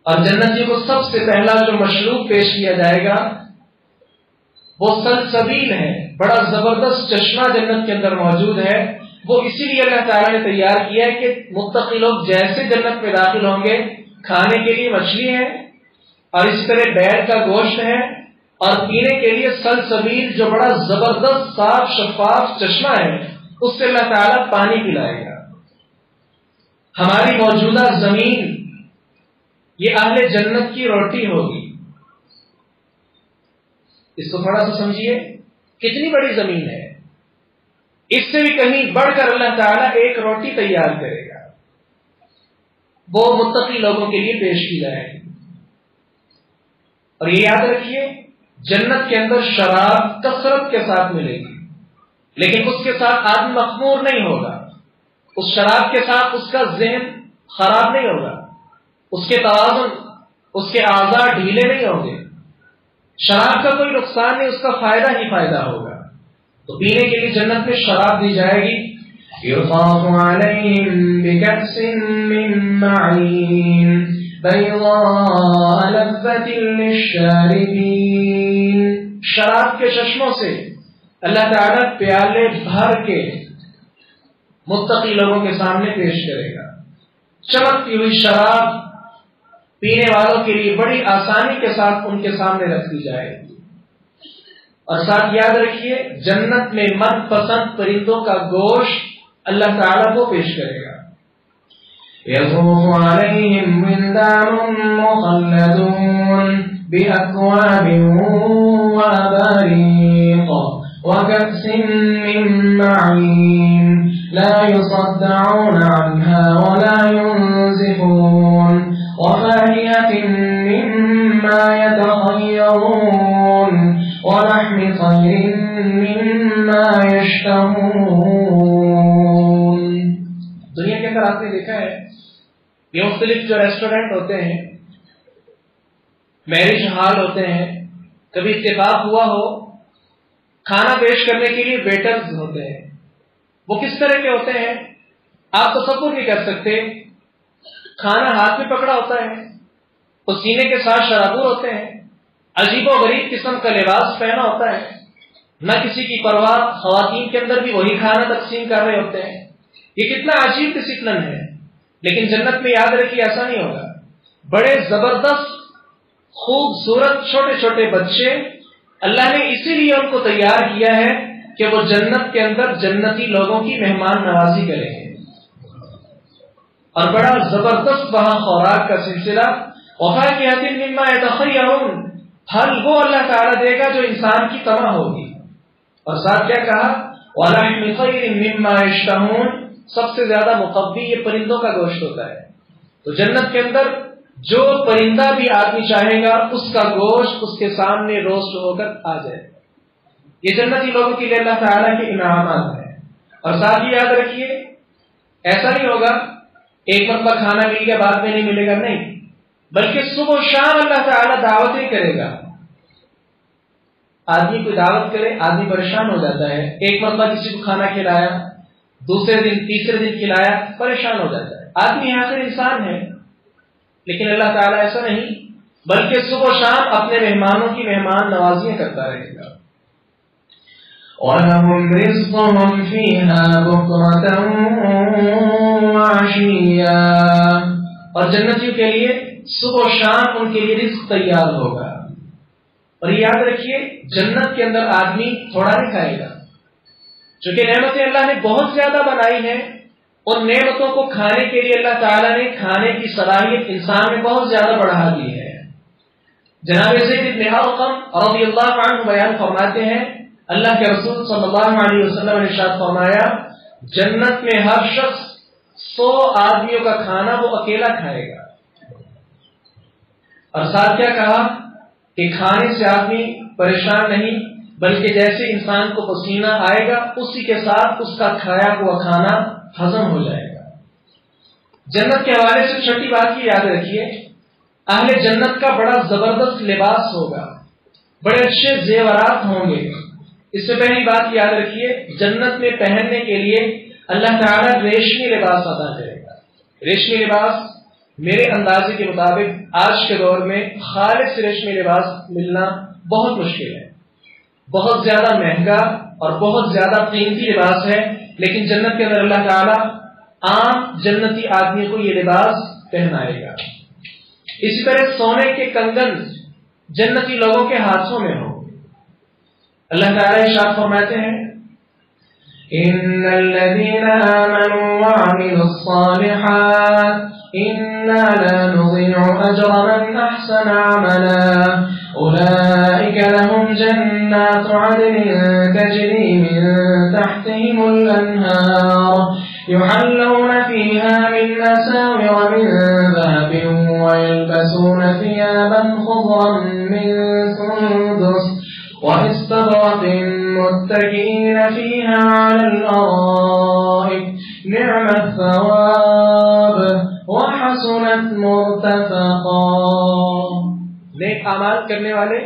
اور جنتیوں کو سب سے پہلا جو مشروب پیش کیا جائے گا وہ سلسبیل ہے، بڑا زبردست چشمہ جنت کے اندر موجود ہے۔ وہ اسی لیے اللہ تعالیٰ نے تیار کیا ہے کہ متقی لوگ جیسے جنت میں داخل ہوں گے، کھانے کے لیے مچھلی ہے، اور اس طرح بیڑ کا گوشت ہے، اور پینے کے لیے سلسبیل جو بڑا زبردست صاف شفاف چشمہ ہے، اس سے اللہ تعالیٰ پانی پلائے گا۔ ہماری موجودہ زمین یہ اہل جنت کی روٹی ہوگی. اس کو تھوڑا سا سمجھیے، کتنی بڑی زمین ہے. اس سے بھی کہیں بڑھ کر اللہ تعالیٰ ایک روٹی تیار کرے گا، وہ متقی لوگوں کے لیے پیش کی جائے گی. اور یہ یاد رکھیے، جنت کے اندر شراب کثرت کے ساتھ ملے گی، لیکن اس کے ساتھ آدمی مخمور نہیں ہوگا. اس شراب کے ساتھ اس کا ذہن خراب نہیں ہوگا، اس کے توازن، اس کے اعضاء ڈھیلے نہیں ہوں گے. شراب کا کوئی نقصان نہیں، اس کا فائدہ ہی فائدہ ہوگا. تو پینے کے لیے جنت میں شراب دی جائے گی. يطاف عليهم بكأس من معين بيضاء لذة للشاربين. شراب کے چشموں سے اللہ تعالیٰ پیالے بھر کے متقی لوگوں کے سامنے پیش کرے گا. چمکتی ہوئی شراب پینے والوں کے لیے بڑی آسانی کے ساتھ ان کے سامنے رکھ دی جائے گی. اور ساتھ یاد رکھیے، جنت میں من پسند پرندوں کا گوشت اللہ تعالیٰ کو پیش کرے گا. يطوف عليهم ولدان مخلدون بأكواب وأباريق وكأس من معين لا يصدعون عنها ولا ينزفون وفاكهة مما يتخيرون ولحم طير مما يشتهون. دنیا کے اندر آپ نے دیکھا ہے یہ مختلف جو ریسٹورینٹ ہوتے ہیں، میرج ہال ہوتے ہیں، کبھی اتفاق ہوا ہو کھانا پیش کرنے کے لیے ویٹرز ہوتے ہیں. وہ کس طرح کے ہوتے ہیں آپ تصور نہیں کر سکتے. کھانا ہاتھ میں پکڑا ہوتا ہے، پسینے کے ساتھ شرابور ہوتے ہیں، عجیب و غریب قسم کا لباس پہنا ہوتا ہے، نہ کسی کی پرواہ، خواتین کے اندر بھی وہی کھانا تقسیم کر رہے ہوتے ہیں. یہ کتنا عجیب ڈسپلن ہے. لیکن جنت میں یاد رکھیے ایسا نہیں ہوگا. بڑے زبردست خوبصورت چھوٹے چھوٹے بچے اللہ نے اسی لیے ان کو تیار کیا ہے کہ وہ جنت کے اندر جنتی لوگوں کی مہمان نوازی کریں گے. اور بڑا زبردست وہاں خوراک کا سلسلہ. وفاکہۃ مما یتخیرون، پھل وہ اللہ تعالیٰ دے گا جو انسان کی طمع ہوگی. اور ساتھ کیا کہا؟ ولحم طیر مما یشتہون، سب سے زیادہ مقوی یہ پرندوں کا گوشت ہوتا ہے. تو جنت کے اندر جو پرندہ بھی آدمی چاہے گا اس کا گوشت اس کے سامنے روسٹ ہو کر آ جائے گا. یہ جنتی لوگوں کے لیے اللہ تعالیٰ کے انعامات ہیں. اور ساتھ ہی یاد رکھیے ایسا نہیں ہوگا ایک مرتبہ کھانا مل گیا بعد میں نہیں ملے گا، نہیں، بلکہ صبح و شام اللہ تعالیٰ دعوتیں کرے گا. آدمی کوئی دعوت کرے، آدمی پریشان ہو جاتا ہے. ایک مرتبہ کسی کو کھانا کھلایا، دوسرے دن تیسرے دن کھلایا، پریشان ہو جاتا ہے. آدمی آخر انسان ہے. لیکن اللہ تعالیٰ ایسا نہیں، بلکہ صبح و شام اپنے مہمانوں کی مہمان نوازیاں کرتا رہے گا. وَلَهُمْ رِزْقُهُمْ فِيهَا بُكْرَةً وَعَشِيًّا، اور جنتیوں کے لیے صبح و شام ان کے لیے رزق تیار ہوگا. اور یاد رکھیے جنت کے اندر آدمی تھوڑا نہیں کھائے گا. چونکہ نعمتیں اللہ نے بہت زیادہ بنائی ہیں، ان نعمتوں کو کھانے کے لیے اللہ تعالیٰ نے کھانے کی صلاحیت انسان میں بہت زیادہ بڑھا دی ہے. جناب زید بن ارقم رضی اللہ عنہ بیان فرماتے ہیں اللہ کے رسول صلی اللہ علیہ وسلم نے ارشاد فرمایا جنت میں ہر شخص 100 آدمیوں کا کھانا وہ اکیلا کھائے گا. اور ساتھ کیا کہا کہ کھانے سے آدمی پریشان نہیں، بلکہ جیسے انسان کو پسینہ آئے گا اسی کے ساتھ اس کا کھایا ہوا کھانا ہضم ہو جائے گا. جنت کے حوالے سے چھٹی بات کی یاد رکھیے، اہل جنت کا بڑا زبردست لباس ہوگا، بڑے اچھے زیورات ہوں گے. اس سے پہلی بات یاد رکھیے جنت میں پہننے کے لیے اللہ تعالیٰ ریشمی لباس عطا کرے گا. ریشمی لباس میرے اندازے کے مطابق آج کے دور میں خالص ریشمی لباس ملنا بہت مشکل ہے، بہت زیادہ مہنگا اور بہت زیادہ قیمتی لباس ہے. لیکن جنت کے اندر اللہ تعالیٰ عام جنتی آدمی کو یہ لباس پہنائے گا. اسی طرح سونے کے کنگن جنتی لوگوں کے ہاتھوں میں ہوں. اللہ تعالیٰ ارشاد فرماتے ہیں إن الذين آمنوا وعملوا الصالحات إنا لا نضيع أجر من أحسن عملا أولئك لهم جنات عدن تجري من تحتهم الأنهار يحلون فيها من أساور من ذهب ويلبسون ثيابا خضرا من سندس واستبرق متكئين فيها على الأرائك نعم الثواب وحسنت مرتفقا. نیک اعمال کرنے والے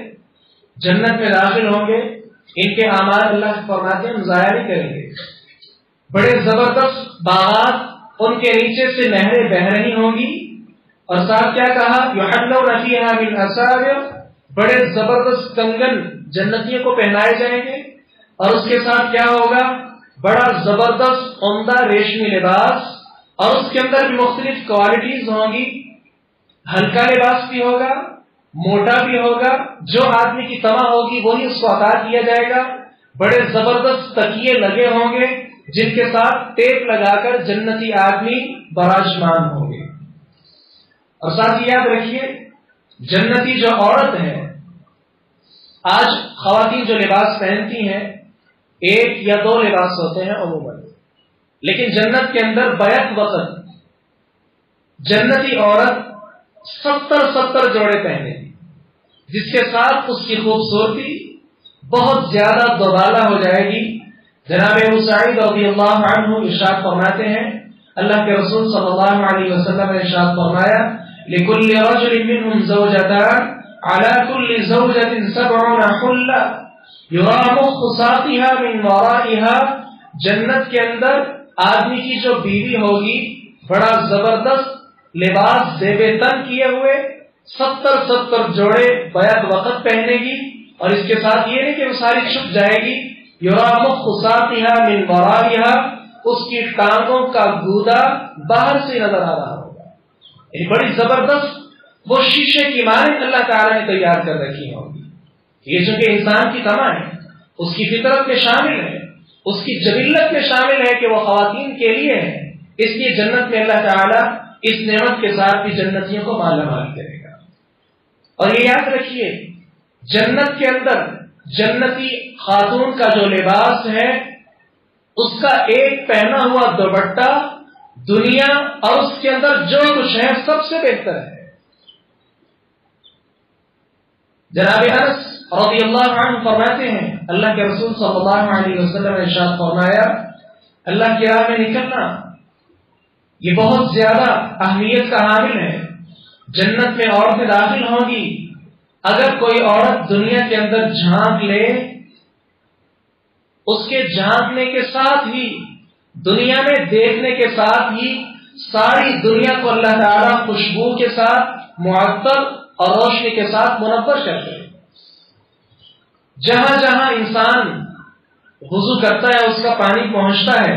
جنت میں داخل ہوں گے. ان کے اعمال اللہ فرماتے ہیں ہم ضائع نہیں کریں گے. بڑے زبردست باغات، ان کے نیچے سے نہریں بہہ رہی ہوں گی. اور ساتھ کیا کہا؟ یحلون فیہا من اساور، بڑے زبردست کنگن جنتیوں کو پہنائے جائیں گے. اور اس کے ساتھ کیا ہوگا؟ بڑا زبردست عمدہ ریشمی لباس، اور اس کے اندر بھی مختلف کوالٹیز ہوں گی. ہلکا لباس بھی ہوگا، موٹا بھی ہوگا، جو آدمی کی تمنا ہوگی وہی اس کو عطا کیا جائے گا. بڑے زبردست تکیے لگے ہوں گے جن کے ساتھ ٹیپ لگا کر جنتی آدمی براجمان ہوں گے. اور ساتھ یاد رکھیے جنتی جو عورت ہے، آج خواتین جو لباس پہنتی ہیں ایک یا دو لباس ہوتے ہیں عموماً، لیکن جنت کے اندر بیک وقت جنتی عورت 70 جوڑے پہنے گی، جس کے ساتھ اس کی خوبصورتی بہت زیادہ دوبالا ہو جائے گی. جناب ابو سعید رضی اللہ عنہ ارشاد فرماتے ہیں اللہ کے رسول صلی اللہ علیہ وسلم نے ارشاد فرمایا لِكُلِّ رَجُلٍ مِّنْهُمْ زَوْجَتَانِ عَلَى كُلِّ زَوْجَةٍ 70 حُلَّةً يُرَى مُخُّ سَاقِهَا مِنْ وَرَائِهَا. جنت کے اندر آدمی کی جو بیوی ہوگی بڑا زبردست لباس زیب تن کیے ہوئے 70 جوڑے بیک وقت پہنے گی. اور اس کے ساتھ یہ نہیں کہ وہ ساری چھپ جائے گی. یُرَى مُخُّ سَاقِهَا مِنْ وَرَائِهَا، اس کی ٹانگوں کا گودا باہر سے نظر آ رہا ہوگا. بڑی زبردست وہ شیشے کی مانند اللہ تعالیٰ نے تیار کر رکھی ہوگی. یہ چونکہ انسان کی تمنا ہے، اس کی فطرت میں شامل ہے، اس کی جبلت میں شامل ہے کہ وہ خواتین کے لیے ہے. اس لیے جنت میں اللہ تعالیٰ اس نعمت کے ساتھ بھی جنتیوں کو مالا مال کرے گا. اور یہ یاد رکھیے جنت کے اندر جنتی خاتون کا جو لباس ہے اس کا ایک پہنا ہوا دوپٹہ دنیا اور اس کے اندر جو کچھ ہے سب سے بہتر ہے. جناب انس رضی اللہ عنہ فرماتے ہیں اللہ کے رسول صلی اللہ علیہ وسلم نے ارشاد فرمایا اللہ کی راہ میں نکلنا یہ بہت زیادہ اہمیت کا حامل ہے. جنت میں عورتیں داخل ہوں گی. اگر کوئی عورت دنیا کے اندر جھانک لے، اس کے جھانکنے کے ساتھ ہی دنیا میں دیکھنے کے ساتھ ہی ساری دنیا کو اللہ تعالیٰ خوشبو کے ساتھ معطر اور روشنی کے ساتھ منور کر دے. جہاں جہاں انسان وضو کرتا ہے اس کا پانی پہنچتا ہے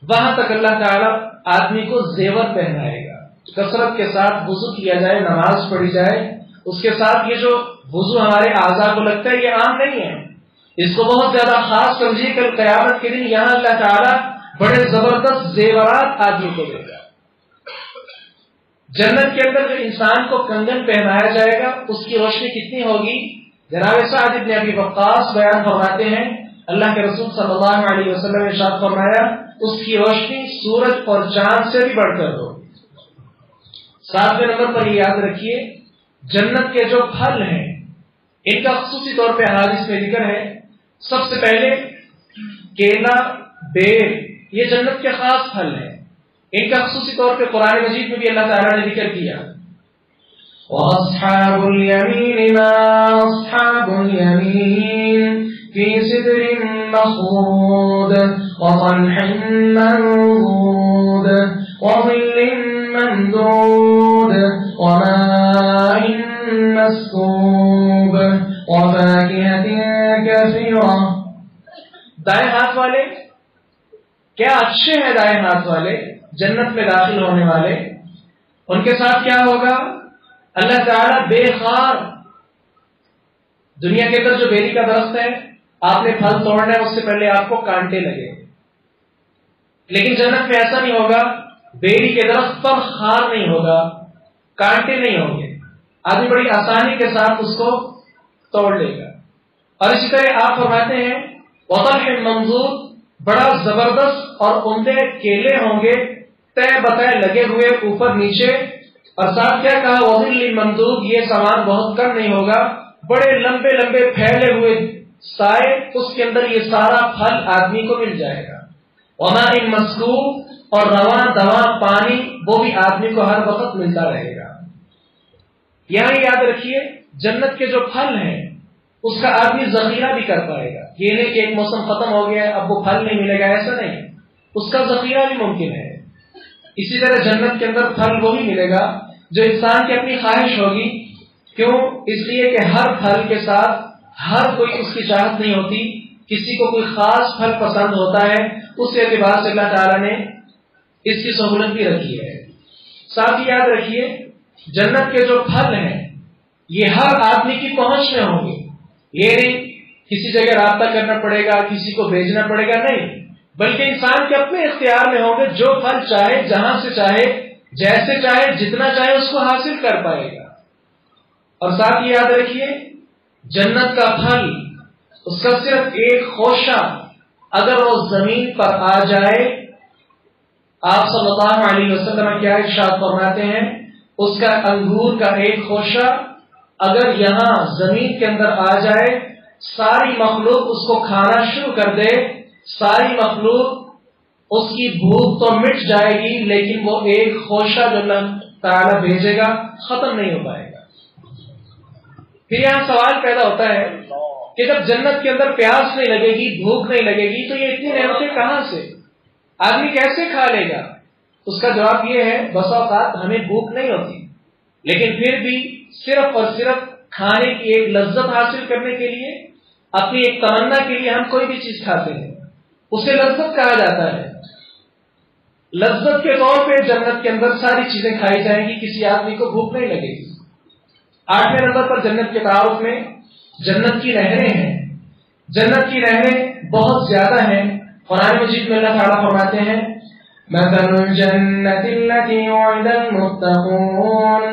وہاں تک اللہ تعالیٰ آدمی کو زیور پہنائے گا. کثرت کے ساتھ وضو کیا جائے، نماز پڑھی جائے، اس کے ساتھ یہ جو وضو ہمارے اعضاء کو لگتا ہے یہ عام نہیں ہے. اس کو بہت زیادہ خاص سمجھیے کل قیامت کے دن یہاں اللہ تعالیٰ بڑے زبردست زیورات آدمی کو دے گا. جنت کے اندر جو انسان کو کنگن پہنایا جائے گا اس کی روشنی کتنی ہوگی؟ جناب سعد بن ابی وقاص بیان فرماتے ہیں اللہ کے رسول صلی اللہ علیہ وسلم نے ارشاد فرمایا اس کی روشنی سورج اور چاند سے بھی بڑھ کر ہو. 7ویں نمبر پر یہ یاد رکھیے جنت کے جو پھل ہیں ان کا خصوصی طور پہ حدیث میں ذکر ہے. سب سے پہلے کیلا، بیر، یہ جنت کے خاص پھل ہیں. ان کا خصوصی طور پہ قرآن مجید میں بھی اللہ تعالیٰ نے ذکر کیا وَأَصْحَابُ الْيَمِينِ مَا أَصْحَابُ الْيَمِينِ فِي سِدْرٍ مَّخْضُودٍ وَطَلْحٍ مَّنضُودٍ وَظِلٍّ مَّمْدُودٍ وَمَاءٍ مَّسْكُوبٍ وَفَاكِهَةٍ كَثِيرَةٍ. دائیں ہاتھ والے کیا اچھے ہیں. دائیں ہاتھ والے جنت میں داخل ہونے والے ان کے ساتھ کیا ہوگا؟ اللہ تعالیٰ بے خار. دنیا کے اندر جو بیری کا درخت ہے آپ نے پھل توڑنا ہے اس سے پہلے آپ کو کانٹے لگے. لیکن جنت میں ایسا نہیں ہوگا، بیری کے درخت پر خار نہیں ہوگا، کانٹے نہیں ہوں گے، آدمی بڑی آسانی کے ساتھ اس کو توڑ لے گا۔ اور اسی طرح آپ فرماتے ہیں وطلح منضود، بڑا زبردست اور عمدے کیلے ہوں گے، تہ بتہ لگے ہوئے اوپر نیچے، اور ساتھ کیا کہا وظل ممدود، یہ سامان بہت کم نہیں ہوگا، بڑے لمبے لمبے پھیلے ہوئے سائے، اس کے اندر یہ سارا پھل آدمی کو مل جائے گا۔ وماء مسکوب، اور رواں دواں پانی، وہ بھی آدمی کو ہر وقت ملتا رہے گا۔ یہاں یاد رکھیے جنت کے جو پھل ہیں اس کا آدمی ذخیرہ بھی کر پائے گا، یہ نہیں کہ ایک موسم ختم ہو گیا اب وہ پھل نہیں ملے گا، ایسا نہیں، اس کا ذخیرہ بھی ممکن ہے۔ اسی طرح جنت کے اندر پھل وہی ملے گا جو انسان کی اپنی خواہش ہوگی، کیوں؟ اس لیے کہ ہر پھل کے ساتھ ہر کوئی اس کی چاہت نہیں ہوتی، کسی کو کوئی خاص پھل پسند ہوتا ہے، اس اعتبار سے اللہ تعالیٰ نے اس کی سہولت بھی رکھی ہے۔ ساتھ ہی یاد رکھیے جنت کے جو پھل ہیں یہ ہر آدمی کی پہنچ میں ہوں گے، یہ نہیں کسی جگہ رابطہ کرنا پڑے گا، کسی کو بھیجنا پڑے گا، نہیں، بلکہ انسان کے اپنے اختیار میں ہوں گے، جو پھل چاہے جہاں سے چاہے جیسے چاہے جتنا چاہے اس کو حاصل کر پائے گا۔ اور ساتھ ہی یاد رکھیے جنت کا پھل اس کا صرف ایک خوشہ اگر وہ زمین پر آ جائے، آپ صلی اللہ علیہ وسلم کیا ارشاد فرماتے ہیں، اس کا انگور کا ایک خوشہ اگر یہاں زمین کے اندر آ جائے، ساری مخلوق اس کو کھانا شروع کر دے، ساری مخلوق اس کی بھوک تو مٹ جائے گی، لیکن وہ ایک خوشہ جو اللہ تعالیٰ بھیجے گا ختم نہیں ہو پائے گا۔ پھر یہاں سوال پیدا ہوتا ہے کہ جب جنت کے اندر پیاس نہیں لگے گی، بھوک نہیں لگے گی، تو یہ اتنی نعمتیں کہاں سے، آدمی کیسے کھا لے گا؟ اس کا جواب یہ ہے بسا اوقات ہمیں بھوک نہیں ہوتی، لیکن پھر بھی صرف اور صرف کھانے کی ایک لذت حاصل کرنے کے لیے، اپنی ایک تمنا کے لیے ہم کوئی بھی چیز کھاتے ہیں، اسے لذت کہا جاتا ہے۔ لذت کے طور پہ جنت کے اندر ساری چیزیں کھائی جائیں گی، کسی آدمی کو بھوک نہیں لگے گی۔ 8ویں نمبر پر جنت کے تعارف میں جنت کی نہریں ہیں۔ جنت کی نہریں بہت زیادہ ہیں۔ قرآن مجید میں اللہ تعالیٰ فرماتے ہیں مثل الجنة التي وعد المتقون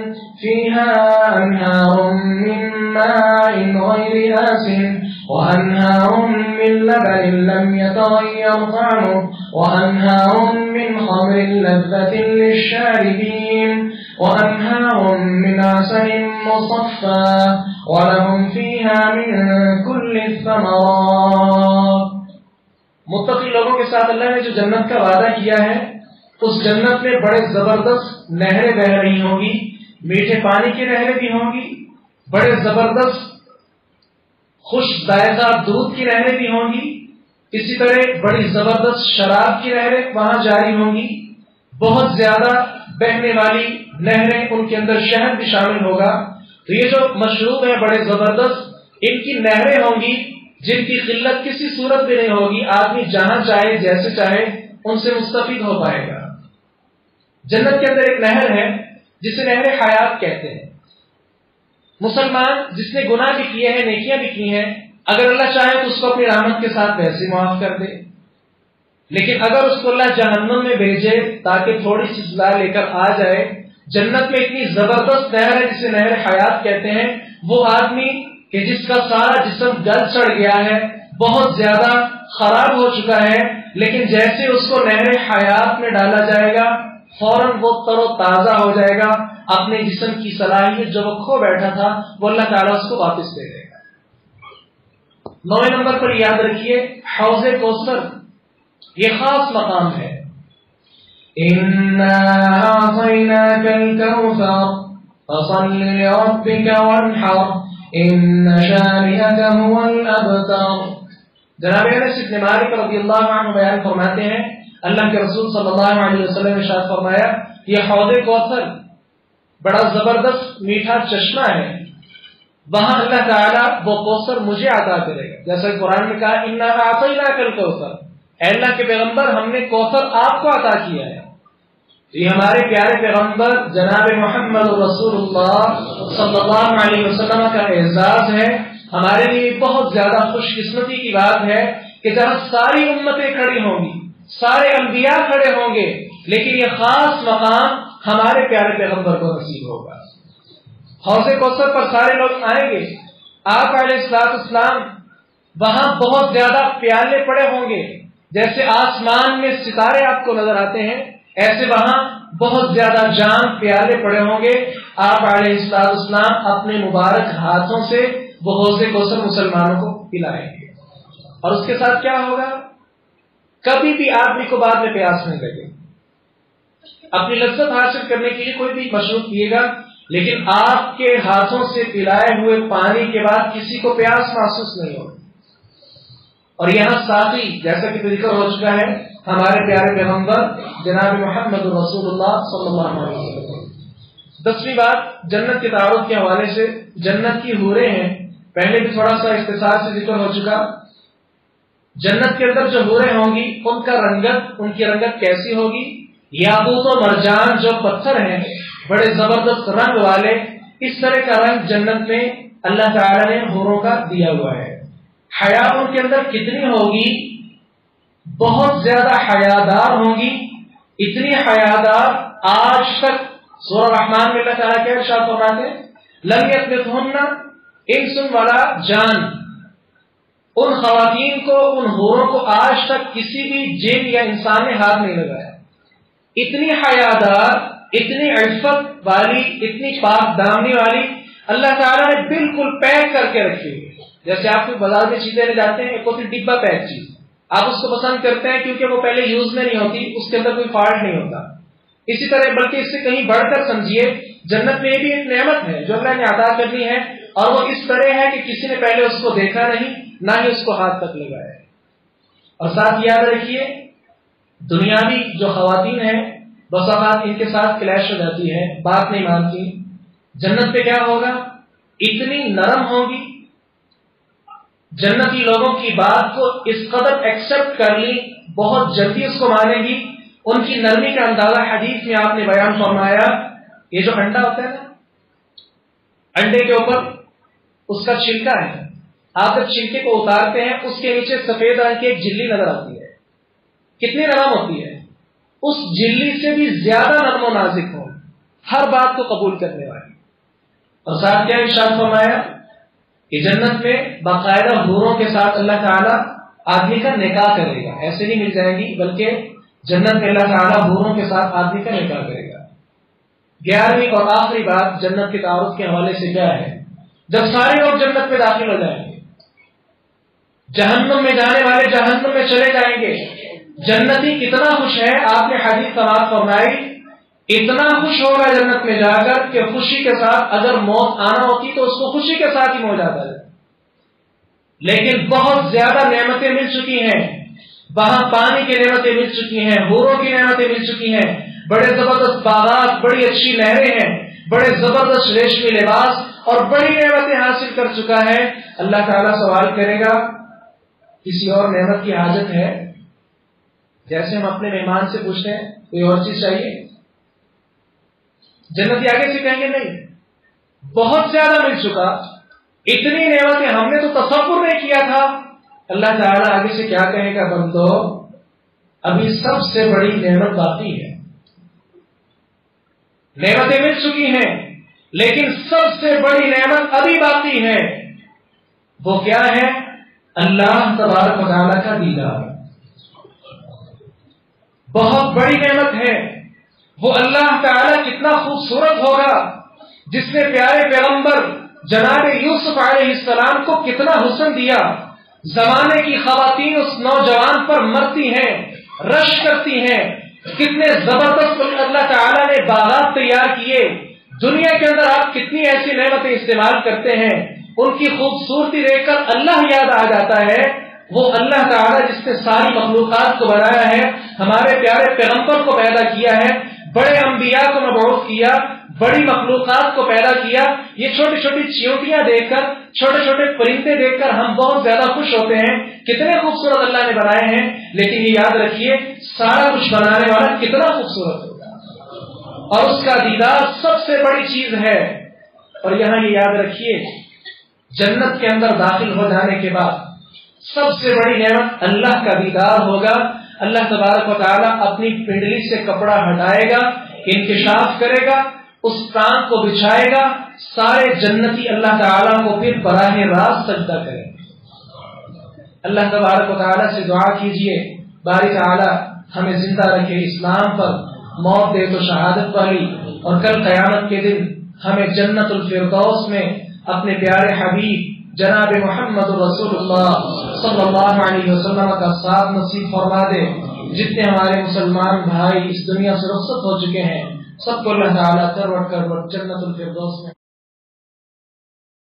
فيها أنهار من ماء غير آسن وأنهار من لبن لم يتغير طعمه وأنهار من خمر لذة للشاربين وأنهار من عسل مصفى ولهم فيها من كل الثمرات۔ متقی لوگوں کے ساتھ اللہ نے جو جنت کا وعدہ کیا ہے، اس جنت میں بڑے زبردست نہریں بہ رہی ہوں گی، میٹھے پانی کی نہریں بھی ہوں گی، بڑے زبردست خوش ذائقہ دودھ کی نہریں بھی ہوں گی، اسی طرح بڑی زبردست شراب کی نہریں وہاں جاری ہوں گی، بہت زیادہ بہنے والی نہریں، ان کے اندر شہد بھی شامل ہوگا۔ تو یہ جو مشروب ہیں بڑے زبردست، ان کی نہریں ہوں گی جن کی قلت کسی صورت بھی نہیں ہوگی، آدمی جہاں چاہے جیسے چاہے ان سے مستفید ہو پائے گا۔ جنت کے اندر ایک نہر ہے جسے نہر حیات کہتے ہیں۔ مسلمان جس نے گناہ بھی کیے ہیں، نیکیاں بھی کی ہیں، اگر اللہ چاہے تو اس کو اپنی رحمت کے ساتھ ویسے معاف کر دے، لیکن اگر اس کو اللہ جہنم میں بھیجے تاکہ تھوڑی سی سزا لے کر آ جائے، جنت میں اتنی زبردست نہر ہے جسے نہر حیات کہتے ہیں، وہ آدمی کہ جس کا سارا جسم گل چڑھ گیا ہے، بہت زیادہ خراب ہو چکا ہے، لیکن جیسے اس کو نہر حیات میں ڈالا جائے گا فوراً وہ تر و تازہ ہو جائے گا، اپنے جسم کی صلاحیت جو وہ کھو بیٹھا تھا وہ اللہ تعالیٰ اس کو واپس دے دے گا۔ 9ویں نمبر پر یاد رکھیے حوض کوثر، یہ خاص مقام ہے۔ اِنَّا أَعْطَيْنَاكَ الْكَوْثَرَ فَصَلِّ لِرَبِّكَ وَانْحَرْ إِنَّ شَانِئَكَ هُوَ الْأَبْتَرُ۔ جناب انس بن مالک رضی اللہ عنہ بیان فرماتے ہیں اللہ کے رسول صلی اللہ علیہ وسلم نے ارشاد فرمایا یہ حوض کوثر بڑا زبردست میٹھا چشمہ ہے، وہاں اللہ تعالیٰ وہ کوثر مجھے عطا کرے گا، جیسا قرآن نے کہا اِنَّا أَعْطَيْنَاكَ الْكَوْثَرَ، اے اللہ کے پیغمبر ہم نے کوثر آپ کو عطا کیا ہے۔ یہ ہمارے پیارے پیغمبر جناب محمد رسول اللہ صلی اللہ علیہ وسلم کا اعزاز ہے، ہمارے لیے بہت زیادہ خوش قسمتی کی بات ہے کہ جہاں ساری امتیں کھڑی ہوں گی، سارے انبیاء کھڑے ہوں گے، لیکن یہ خاص مقام ہمارے پیارے پیغمبر کو نصیب ہوگا۔ حوض کوثر پر سارے لوگ آئیں گے، آپ علیہ السلام وہاں بہت زیادہ پیالے پڑے ہوں گے، جیسے آسمان میں ستارے آپ کو نظر آتے ہیں، ایسے وہاں بہت زیادہ جام پیالے پڑے ہوں گے۔ آپ علیہ السلام اپنے مبارک ہاتھوں سے وہ حوض کوثر مسلمانوں کو پلائیں گے، اور اس کے ساتھ کیا ہوگا؟ کبھی بھی آدمی کو بعد میں پیاس نہیں لگے۔ اپنی لذت حاصل کرنے کے لیے کوئی بھی مشروب پیے گا، لیکن آپ کے ہاتھوں سے پلائے ہوئے پانی کے بعد کسی کو پیاس محسوس نہیں ہوگی۔ اور یہاں ساتھی جیسا کہ ذکر ہو چکا ہے ہمارے پیارے پیغمبر جناب محمد رسول اللہ صلی اللہ علیہ وسلم۔ 10ویں بات جنت کے تعارف کے حوالے سے، جنت کی حوریں ہیں، پہلے بھی تھوڑا سا اختصار سے ذکر ہو چکا۔ جنت کے اندر جو حوریں ہوں گی ان کی رنگت کیسی ہوگی؟ یاقوت و مرجان جو پتھر ہیں بڑے زبردست رنگ والے، اس طرح کا رنگ جنت میں اللہ تعالی نے حوروں کا دیا ہوا ہے۔ حیا ان کے اندر کتنی ہوگی؟ بہت زیادہ حیادار ہوں گی، اتنی حیادار آج تک سورہ رحمان میں اللہ تعالیٰ کیا ارشاد فرماتے ہیں؟ لم یطمثہن انس ولا جان، ان خواتین کو، ان حوروں کو آج تک کسی بھی جن یا انسان نے ہاتھ نہیں لگایا۔ اتنی حیادار، اتنی عفت والی، اتنی پاک دامنی والی اللہ تعالیٰ نے بالکل پیک کر کے رکھی ہوئی۔ جیسے آپ کو بازار میں چیزیں لے جاتے ہیں، ایک ہوتی ڈبہ پیک چیز، آپ اس کو پسند کرتے ہیں کیونکہ وہ پہلے یوز میں نہیں ہوتی، اس کے اندر کوئی فالٹ نہیں ہوتا۔ اسی طرح بلکہ اس سے کہیں بڑھ کر سمجھیے، جنت میں بھی ایک نعمت ہے جو اللہ نے عطا کرنی ہے، اور وہ اس طرح ہے کہ کسی نے پہلے اس کو دیکھا نہیں، نہ ہی اس کو ہاتھ تک لگایا۔ اور ساتھ یاد رکھیے، دنیاوی جو خواتین ہیں بس اوقات ان کے ساتھ کلیش ہو جاتی ہے، بات نہیں مانتی۔ جنت پہ کیا ہوگا؟ اتنی نرم ہوگی، جنتی لوگوں کی بات کو اس قدر ایکسپٹ کر لی، بہت جلدی اس کو مانے گی۔ ان کی نرمی کا اندازہ حدیث میں آپ نے بیان فرمایا، یہ جو انڈا ہوتا ہے نا، انڈے کے اوپر اس کا چھلکا ہے، آپ جب چھلکے کو اتارتے ہیں اس کے نیچے سفید رنگ کی ایک جھلی نظر آتی ہے، کتنی نرم ہوتی ہے، اس جھلی سے بھی زیادہ نرم و نازک ہو، ہر بات کو قبول کرنے والی۔ اور ساتھ کیا ارشاد فرمایا کہ جنت میں باقاعدہ حوروں کے ساتھ اللہ تعالیٰ آدمی کا نکاح کرے گا، ایسے نہیں مل جائیں گی، بلکہ جنت میں اللہ تعالیٰ حوروں کے ساتھ آدمی کا نکاح کرے گا۔ 11ویں اور آخری بات جنت کے تعارف کے حوالے سے کیا ہے؟ جب سارے لوگ جنت میں داخل ہو جائیں گے، جہنم میں جانے والے جہنم میں چلے جائیں گے، جنتی کتنا خوش ہے، آپ نے حدیث سماعت فرمائی، اتنا خوش ہوگا جنت میں جا کر کہ خوشی کے ساتھ اگر موت آنا ہوتی تو اس کو خوشی کے ساتھ ہی موت آتا ہے۔ لیکن بہت زیادہ نعمتیں مل چکی ہیں، وہاں پانی کی نعمتیں مل چکی ہیں، حوروں کی نعمتیں مل چکی ہیں، بڑے زبردست باغات، بڑی اچھی نہریں ہیں، بڑے زبردست ریشمی لباس اور بڑی نعمتیں حاصل کر چکا ہے۔ اللہ تعالیٰ سوال کرے گا کسی اور نعمت کی حاجت ہے؟ جیسے ہم اپنے مہمان سے پوچھتے ہیں کوئی اور چیز چاہیے، جنتی آگے سے کہیں گے نہیں، بہت زیادہ مل چکا، اتنی نعمتیں ہم نے تو تصور نہیں کیا تھا۔ اللہ تعالیٰ آگے سے کیا کہے گا؟ بندو ابھی سب سے بڑی نعمت باقی ہے، نعمتیں مل چکی ہیں لیکن سب سے بڑی نعمت ابھی باقی ہے۔ وہ کیا ہے؟ اللہ تبارک و تعالیٰ کا دیدار، بہت بڑی نعمت ہے۔ وہ اللہ تعالیٰ کتنا خوبصورت ہوگا جس نے پیارے پیغمبر جناب یوسف علیہ السلام کو کتنا حسن دیا، زمانے کی خواتین اس نوجوان پر مرتی ہیں، رش کرتی ہیں، کتنے زبردست اللہ تعالیٰ نے باغات تیار کیے۔ دنیا کے اندر آپ کتنی ایسی نعمتیں استعمال کرتے ہیں، ان کی خوبصورتی دیکھ کر اللہ یاد آ جاتا ہے۔ وہ اللہ تعالیٰ جس نے ساری مخلوقات کو بنایا ہے، ہمارے پیارے پیغمبر کو پیدا کیا ہے، بڑے انبیاء کو مبعوث کیا، بڑی مخلوقات کو پیدا کیا، یہ چھوٹی چھوٹی چیونٹیاں دیکھ کر، چھوٹے چھوٹے پرندے دیکھ کر ہم بہت زیادہ خوش ہوتے ہیں، کتنے خوبصورت اللہ نے بنائے ہیں، لیکن یہ یاد رکھیے سارا کچھ بنانے والا کتنا خوبصورت ہوگا، اور اس کا دیدار سب سے بڑی چیز ہے۔ اور یہاں یہ یاد رکھیے جنت کے اندر داخل ہو جانے کے بعد سب سے بڑی نعمت اللہ کا دیدار ہوگا۔ اللہ تبارک و تعالیٰ اپنی پنڈلی سے کپڑا ہٹائے گا، انکشاف کرے گا، اس ٹانک کو بچھائے گا، سارے جنتی اللہ تعالیٰ کو پھر براہ راست سجدہ کرے گا۔ اللہ تبارک و تعالیٰ سے دعا کیجئے باری تعالیٰ ہمیں زندہ رکھے اسلام پر، موت دے تو شہادت والی، اور کل قیامت کے دن ہمیں جنت الفردوس میں اپنے پیارے حبیب جناب محمد رسول اللہ صلی اللہ علیہ وسلم کا ساتھ نصیب فرما دے۔ جتنے ہمارے مسلمان بھائی اس دنیا سے رخصت ہو چکے ہیں، سب کو اللہ تعالیٰ کروٹ کروٹ جنت الفردوس میں